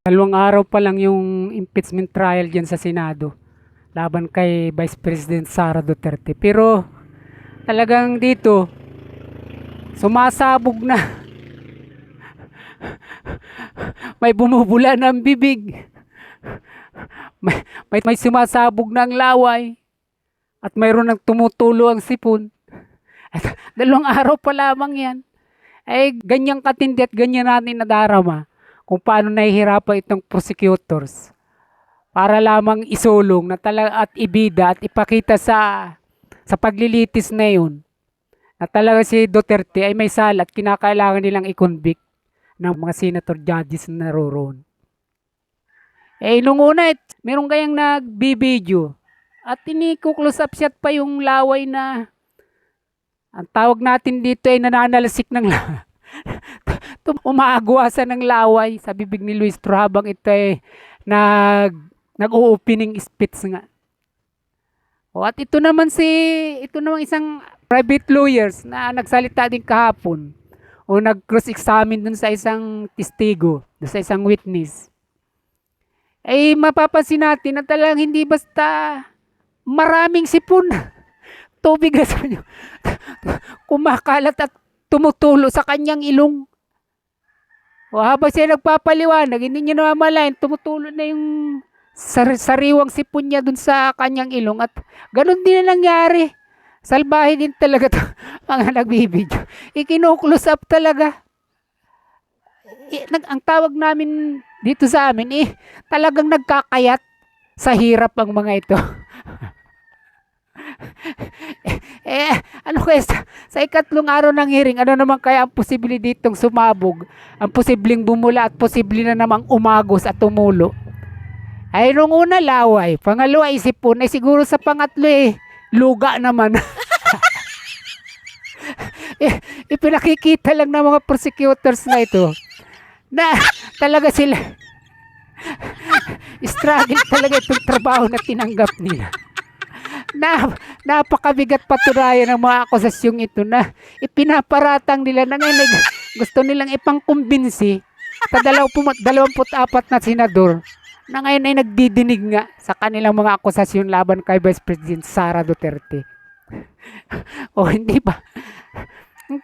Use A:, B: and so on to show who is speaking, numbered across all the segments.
A: Dalawang araw pa lang yung impeachment trial dyan sa Senado laban kay Vice President Sara Duterte. Pero talagang dito, sumasabog na. May bumubula ng bibig. May sumasabog ng laway. At mayroon ng tumutulo ang sipon. At dalawang araw pa lamang yan. Ay ganyang katindi at ganyan natin nadarama kung paano nahihirapan itong prosecutors para lamang isulong na talaga at ibida at ipakita sa paglilitis na yun na talaga si Duterte ay may sala at kinakailangan nilang i-convict ng mga senator judges na naroroon. Nung una, meron kayang nagbibideo at ini-close up shot pa yung laway na ang tawag natin dito ay nananalasik ng umaagwasa ng laway sa bibig ni Luis Tro habang ito ay nag-opening speech nga. At ito naman isang private lawyers na nagsalita din kahapon o nag-cross-examine dun sa isang testigo, dun sa isang witness. Ay mapapansin natin na talagang hindi basta maraming sipon. Tubig na sa kanya. Kumakalat at tumutulo sa kanyang ilong. O habang siya nagpapaliwanag, hindi niya namamalayan, tumutulo na yung sariwang sipon niya dun sa kanyang ilong. At ganun din na nangyari. Salbahe din talaga to, mga nagbibideo. Ikinuklose up talaga. Ang tawag namin dito sa amin, talagang nagkakayat sa hirap ang mga ito. Ano kaya sa ikatlong araw ng hearing, ano naman kaya ang posible ditong sumabog, ang posibleng bumula at posible na namang umagos at tumulo? Ay nung una laway, pangalawa isipon, ay siguro sa pangatlo luga naman. Ipinakikita lang ng mga prosecutors na ito na talaga sila struggle talaga itong trabaho na tinanggap nila. Napakabigat patunayan ng mga akusasyong ito na ipinaparatang nila na ngayon gusto nilang ipangkumbinsi sa 24 na senador na ngayon ay nagdidinig nga sa kanilang mga akusasyon laban kay Vice President Sara Duterte. O hindi ba?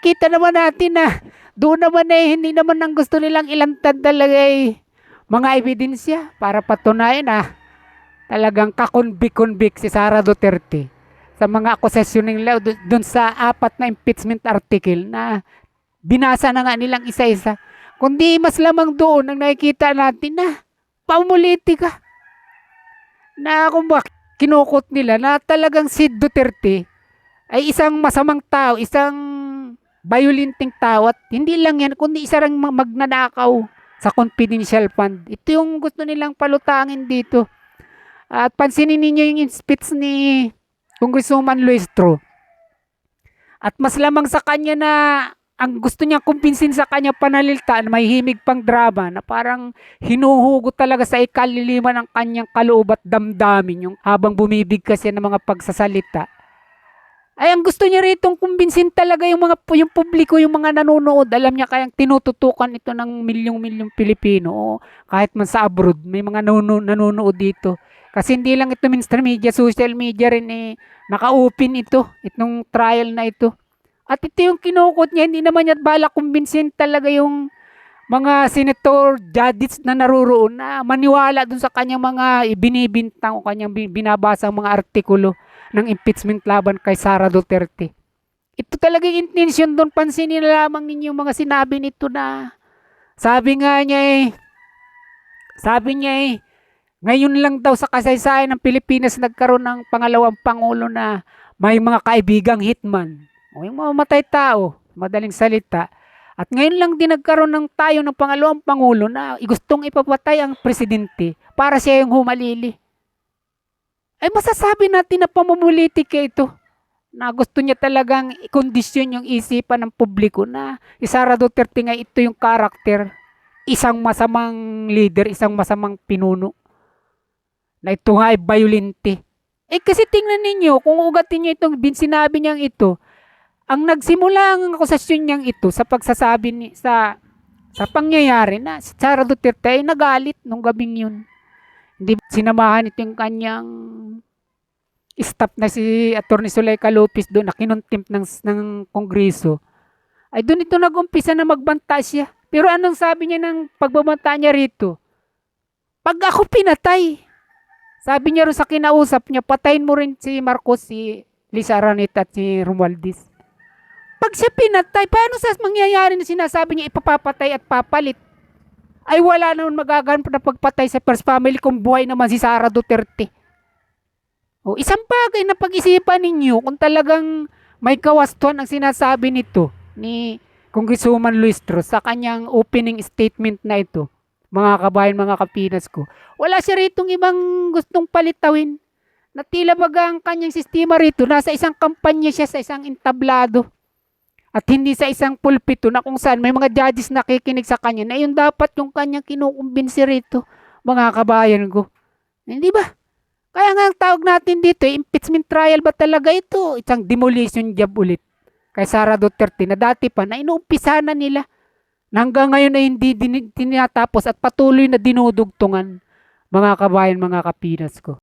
A: Kita naman natin na doon naman hindi naman ang gusto nilang ilantad talaga mga ebidensya para patunayan na talagang kakonbik si Sara Duterte sa mga akusasyon nila doon sa 4 na impeachment article na binasa na nga nilang isa-isa. Kundi mas lamang doon ang nakikita natin na pamulitika na kung kinukot nila na talagang si Duterte ay isang masamang tao, isang violenting tao at hindi lang yan kundi isa ring magnanakaw sa confidential fund. Ito yung gusto nilang palutangin dito. At pansinin ninyo yung speech ni Congresswoman Luis Tro. At mas lamang sa kanya na ang gusto niya kumpinsin sa kanya panalita na may himig pang drama na parang hinuhugot talaga sa ikalilima ng kanyang kaloob at damdamin yung habang bumibigkas yan ng mga pagsasalita. Ay ang gusto niya rito kumbinsin talaga yung publiko, yung mga nanonood. Alam niya kayang tinututukan ito ng milyong-milyong Pilipino o kahit man sa abroad may mga nanonood dito. Kasi hindi lang ito mainstream media, social media rin naka-open itong trial na ito. At ito yung kinukot niya, hindi naman niya bala kumbinsin talaga yung mga senator, judges na naroroon na maniwala dun sa kanyang mga binibintang o kanyang binabasa mga artikulo ng impeachment laban kay Sara Duterte. Ito talaga yung intention doon. Pansinin na lamang ninyo mga sinabi nito na sabi niya ngayon lang daw sa kasaysayan ng Pilipinas nagkaroon ng pangalawang pangulo na may mga kaibigang hitman. O yung mamamatay tao, madaling salita. At ngayon lang din nagkaroon ng pangalawang pangulo na gustong ipapatay ang presidente para siya yung humalili. Ay masasabi natin na pamumulitika ito. Na gusto niya talagang ikondisyon yung isipan ng publiko na si Sara Duterte nga ito yung karakter. Isang masamang leader, isang masamang pinuno. Na ito nga ay violente. Kasi tingnan ninyo, kung ugatin niyo itong sinabi niyang ito, ang nagsimula ang akusasyon niyang ito sa pagsasabi sa sa pangyayari na si Sara Duterte ay nagalit nung gabing yun. Hindi sinamahan ito yung kanyang staff na si Atty. Zuleika Lopez doon na kinontempt ng Kongreso. Ay doon ito nag-umpisa na magbanta siya. Pero anong sabi niya ng pagbabanta niya rito? Pag ako pinatay, sabi niya rin sa kinausap niya, patayin mo rin si Marcos, si Lisa Araneta at si Romualdez. Pag siya pinatay, paano sa mangyayari na sinasabi niya ipapapatay at papalit? Ay wala naman magaganap na pagpatay sa first family kung buhay naman si Sara Duterte. O, isang bagay na pag-isipan ninyo kung talagang may kawastuhan ang sinasabi nito ni Congresswoman Luis Tro sa kanyang opening statement na ito. Mga kabayan, mga kapinas ko. Wala siya ritong ibang gustong palitawin. Na tila baga ang kanyang sistema rito, nasa isang kampanya siya sa isang entablado. At hindi sa isang pulpito na kung saan may mga judges nakikinig sa kanya na yun dapat yung kanyang kinukumbinsi rito, mga kabayan ko. Hindi ba? Kaya nga ang tawag natin dito, impeachment trial ba talaga ito? Isang demolition job ulit kay Sara Duterte na dati pa na inuumpisa na nila na hanggang ngayon ay hindi tinatapos at patuloy na dinudugtungan, mga kabayan, mga kapinas ko.